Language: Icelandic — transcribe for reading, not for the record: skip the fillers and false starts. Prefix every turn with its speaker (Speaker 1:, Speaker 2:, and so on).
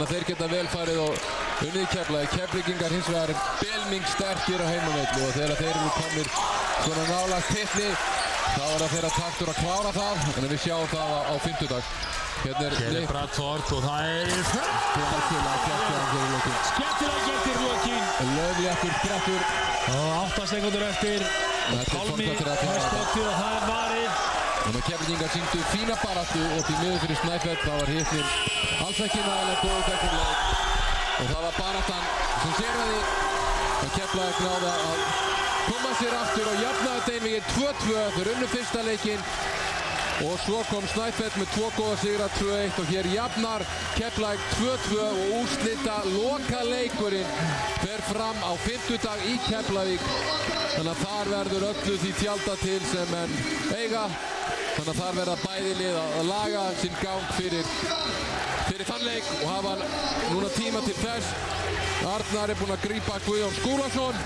Speaker 1: þannig að þeir geta vel farið og unnið Keflavík. Keflvíkingar hins vegar belming sterkir á heimavelli og þegar þeir eru komnir svona nálægt titli þá er það þeirra taktur að klára það, en við sjáum það á fimmtudag.
Speaker 2: Hér er Bradford og það er skemmtilega gert í lokin.
Speaker 1: Laufléttur brettur.
Speaker 2: Og 8 sekúndur eftir. Pálmi með skottið og það er varið.
Speaker 1: Þannig að Keflvíkingar sýndu fína baráttu og til miður fyrir Snæfell. Það var Hittir alls ekki nægilega góð þessum leik. Og það var baráttan sem sigraði og Keflavík náði að koma sér aftur og jafnaði Deilvíkin 2-2 fyrir unnu fyrsta leikinn. Og svo kom Snæfell með 2 góða sigra, 2-1 og hér jafnar Keflavík 2-2 og úrslita lokaleikurinn fer fram á fimmtudag í Keflavík. Þannig að þar verður öllu því tjálta til sem menn eiga. Þannig að þar verða bæði lið að laga sinn gang fyrir þann leik og hafa núna tíma til þess. Arnar er búinn að grípa Guðjón Skúlason.